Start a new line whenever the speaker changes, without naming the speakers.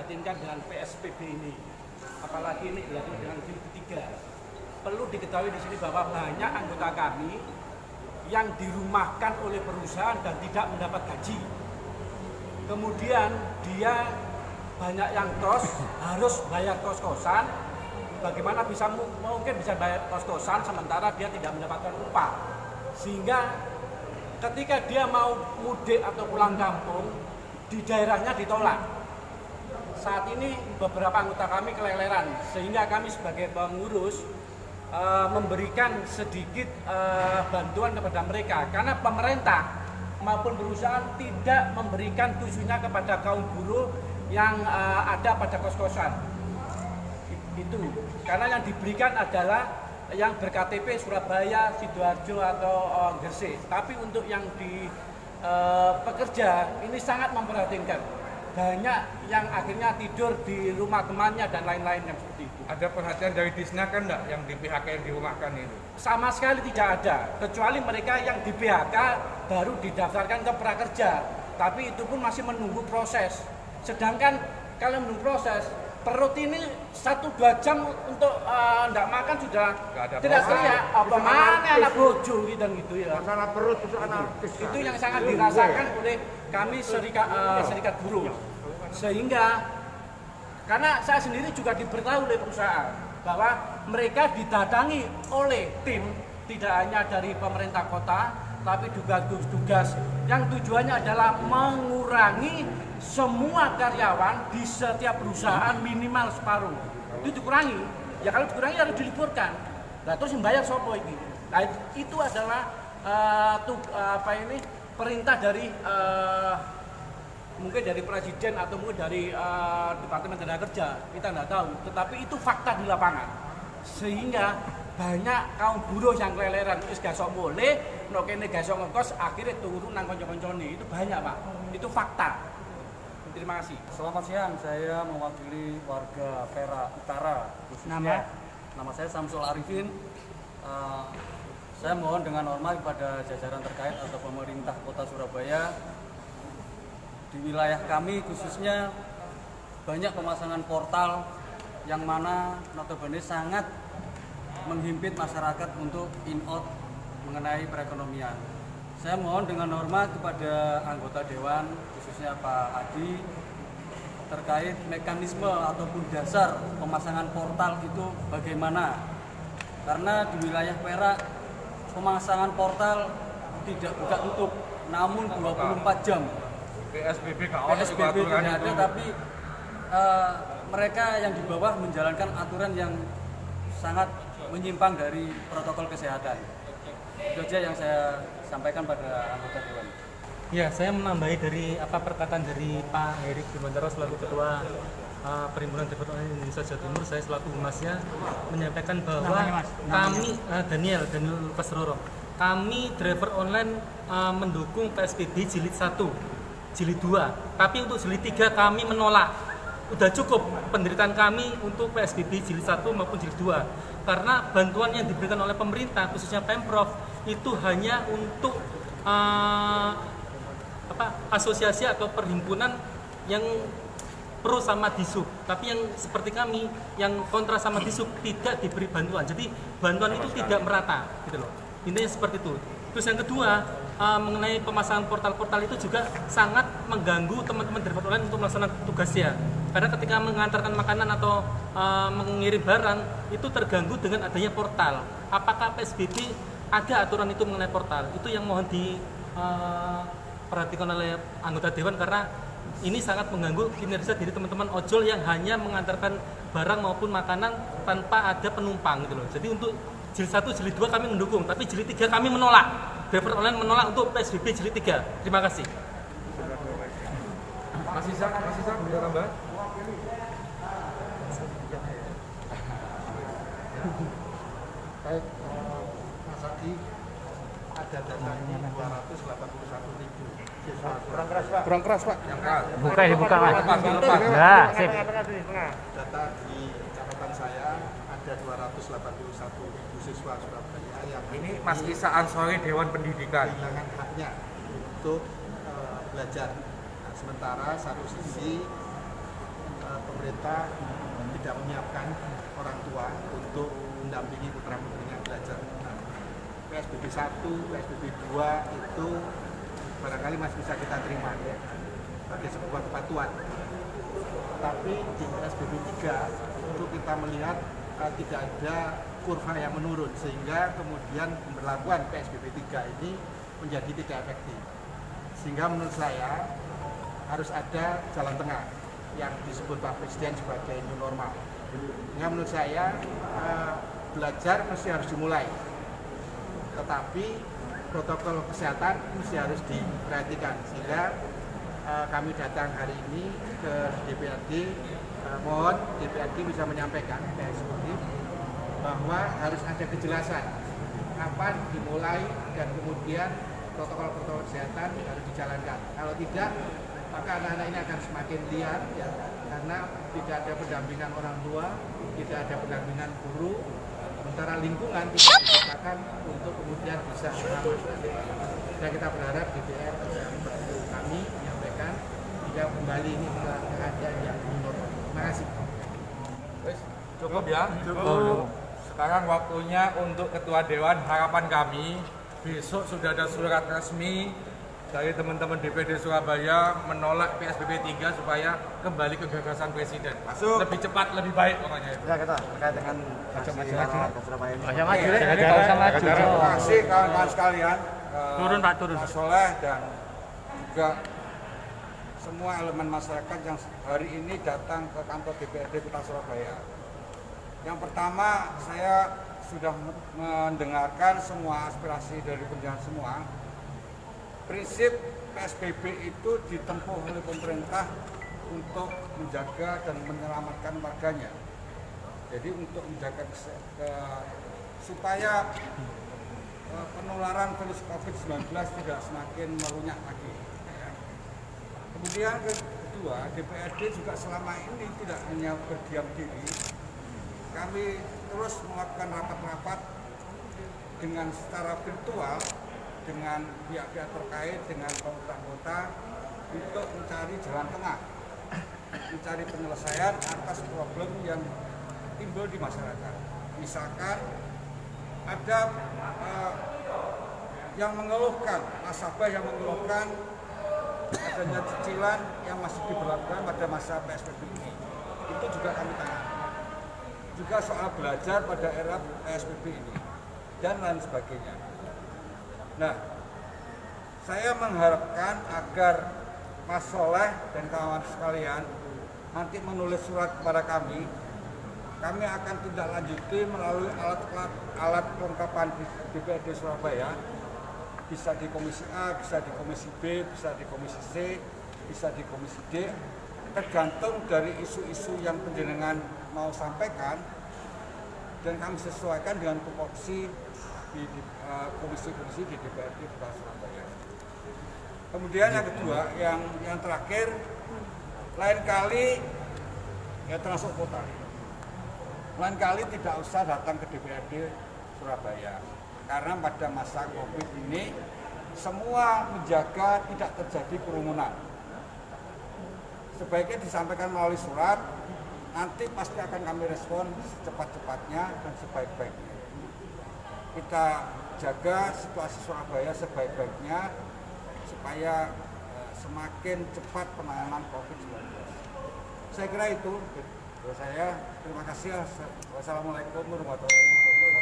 memprihatinkan dengan PSBB ini. Apalagi ini dilakukan dengan jilid ketiga. Perlu diketahui di sini bahwa banyak anggota kami yang dirumahkan oleh perusahaan dan tidak mendapat gaji. Kemudian dia banyak yang kos, harus bayar kos-kosan. Bagaimana mungkin bisa bayar kos-kosan sementara dia tidak mendapatkan upah. Sehingga ketika dia mau mudik atau pulang kampung, di daerahnya ditolak. Saat ini beberapa anggota kami keleleran, sehingga kami sebagai pengurus memberikan sedikit bantuan kepada mereka. Karena pemerintah maupun perusahaan tidak memberikan khususnya kepada kaum buruh yang ada pada kos-kosan. Itu karena yang diberikan adalah yang berKTP Surabaya, Sidoarjo atau Gresik. Tapi untuk yang di pekerja ini sangat memprihatinkan. Banyak yang akhirnya tidur di rumah temannya dan lain-lain yang seperti itu.
Ada perhatian dari Disnaker enggak yang di PHK yang dirumahkan itu?
Sama sekali tidak ada, kecuali mereka yang di PHK baru didaftarkan ke prakerja. Tapi itu pun masih menunggu proses. Sedangkan kalau menunggu proses, perut ini 1-2 jam untuk enggak makan sudah tidak terlihat. Apa mana anak bojo gitu ya.
Masalah perut itu anak
Itu yang sangat dirasakan oleh kami serikat buruh. Sehingga karena saya sendiri juga diberitahu oleh perusahaan bahwa mereka didatangi oleh tim tidak hanya dari pemerintah kota, tapi juga tugas yang tujuannya adalah mengurangi semua karyawan di setiap perusahaan minimal separuh. Itu dikurangi. Ya kalau dikurangi harus diliburkan. Nah terus yang bayar sopo ini. Nah itu adalah perintah dari mungkin dari presiden atau mungkin dari Departemen Tenaga Kerja, kita tidak tahu. Tetapi itu fakta di lapangan. Sehingga banyak kaum buruh yang keleleran, wis gak sok boleh, nek kene gak sok ngekos, akhirnya turun nang kanca-kancane. Itu banyak, Pak. Itu fakta. Terima kasih.
Selamat siang, saya mewakili warga Perak Utara. Khususnya, nama saya Samsul Arifin. Saya mohon dengan hormat kepada jajaran terkait atau pemerintah Kota Surabaya. Di wilayah kami khususnya banyak pemasangan portal yang mana notabene sangat menghimpit masyarakat untuk in-out mengenai perekonomian. Saya mohon dengan hormat kepada anggota Dewan, khususnya Pak Adi, terkait mekanisme ataupun dasar pemasangan portal itu bagaimana. Karena di wilayah Perak, pemasangan portal tidak buka tutup, namun 24 jam.
PSBB
tidak ada, tapi mereka yang di bawah menjalankan aturan yang sangat menyimpang dari protokol kesehatan. Itu saja yang saya sampaikan pada anggota Dewan.
Ya, saya menambahi dari perkataan dari Pak Herik Bimantoro selaku Ketua Perhimpunan Driver Online Indonesia Jawa Timur. Saya selaku humasnya menyampaikan bahwa kami Daniel Lukas Roro, kami driver online mendukung PSBB jilid 1, jilid 2. Tapi untuk jilid 3 kami menolak. Udah cukup penderitaan kami untuk PSBB jilid 1 maupun jilid 2. Karena bantuan yang diberikan oleh pemerintah khususnya Pemprov itu hanya untuk asosiasi atau perhimpunan yang pro sama disub, tapi yang seperti kami yang kontra sama disub tidak diberi bantuan. Jadi bantuan itu tidak merata, gitu loh. Intinya seperti itu. Terus yang kedua, mengenai pemasangan portal-portal itu juga sangat mengganggu teman-teman driver online untuk melaksanakan tugasnya. Karena ketika mengantarkan makanan atau mengirim barang itu terganggu dengan adanya portal. Apakah PSBB ada aturan itu mengenai portal? Itu yang mohon diperhatikan oleh anggota Dewan karena ini sangat mengganggu kinerja dari teman-teman ojol yang hanya mengantarkan barang maupun makanan tanpa ada penumpang gitu loh. Jadi untuk jilid 1, jilid 2 kami mendukung, tapi jilid 3 kami menolak. Driver online menolak untuk PSBB jilid 3. Terima kasih.
Masih bisa tambah?
Baik, Mas Adi, ada datanya 281.000 siswa.
Kurang keras, Pak. Yang keras.
Buka Mas.
Lepas.
Ya, sip.
Data di catatan saya ada 281.000 siswa Surabaya yang
Ini Mas Isa Ansori Dewan Pendidikan.
kehilangan haknya untuk belajar. Nah, sementara satu sisi pemerintah tidak menyiapkan orang tua untuk mendampingi putra-putrinya belajar. Nah, PSBB 1, PSBB 2 itu barangkali masih bisa kita terima ya, sebagai sebuah kepatuhan. Tapi di PSBB 3 itu kita melihat tidak ada kurva yang menurun, sehingga kemudian pemberlakuan PSBB 3 ini menjadi tidak efektif. Sehingga menurut saya harus ada jalan tengah yang disebut Pak Presiden sebagai new normal. Sehingga menurut saya belajar mesti harus dimulai, tetapi protokol kesehatan mesti harus diperhatikan. Sehingga kami datang hari ini ke DPRD, mohon DPRD bisa menyampaikan ke eksekutif bahwa harus ada kejelasan kapan dimulai dan kemudian protokol-protokol kesehatan harus dijalankan. Kalau tidak, maka anak-anak ini akan semakin liar ya, karena tidak ada pendampingan orang tua, tidak ada pendampingan guru, sementara lingkungan tidak diciptakan untuk kemudian bisa mengamankan. Dan kita berharap DPR bisa membantu kami menyampaikan hingga kembali ini ke keadaan yang normal. Terima kasih.
Cukup ya? Cukup. Sekarang waktunya untuk Ketua Dewan, harapan kami besok sudah ada surat resmi dari teman-teman DPD Surabaya menolak PSBB 3 supaya kembali ke gagasan Presiden. Masuk. Lebih cepat, lebih baik pokoknya.
Ya kita terkait dengan masyarakat Surabaya ini.
Terima kasih kawan-kawan sekalian.
Turun Pak, turun.
Pak Soleh dan juga semua elemen masyarakat yang hari ini datang ke kantor DPRD Kota Surabaya. Yang pertama, saya sudah mendengarkan semua aspirasi dari penjelasan semua. Prinsip PSBB itu ditempuh oleh pemerintah untuk menjaga dan menyelamatkan warganya. Jadi untuk menjaga supaya penularan virus COVID-19 tidak semakin melunak lagi. Kemudian kedua, DPRD juga selama ini tidak hanya berdiam diri. Kami terus melakukan rapat-rapat dengan secara virtual dengan pihak-pihak terkait, dengan pemerintah kota untuk mencari jalan tengah, mencari penyelesaian atas problem yang timbul di masyarakat. Misalkan ada yang mengeluhkan, nasabah yang mengeluhkan adanya cicilan yang masih diberlakukan pada masa PSBB ini, itu juga kami tangani. Juga soal belajar pada era PSBB ini dan lain sebagainya. Nah, saya mengharapkan agar Mas Soleh dan kawan sekalian nanti menulis surat kepada kami. Kami akan tindak lanjuti melalui alat kelengkapan DPRD Surabaya, bisa di Komisi A, bisa di Komisi B, bisa di Komisi C, bisa di Komisi D, tergantung dari isu-isu yang penjenengan mau sampaikan, dan kami sesuaikan dengan tupoksi di komisi-komisi di DPRD Kota Surabaya. Kemudian yang kedua, yang terakhir, lain kali ya termasuk kota, lain kali tidak usah datang ke DPRD Surabaya, karena pada masa COVID ini semua menjaga tidak terjadi kerumunan. Sebaiknya disampaikan melalui surat, nanti pasti akan kami respon secepat-cepatnya dan sebaik-baiknya. Kita jaga situasi Surabaya sebaik-baiknya supaya semakin cepat penanganan COVID-19. Saya kira itu dari saya. Terima kasih. Wassalamualaikum warahmatullahi wabarakatuh.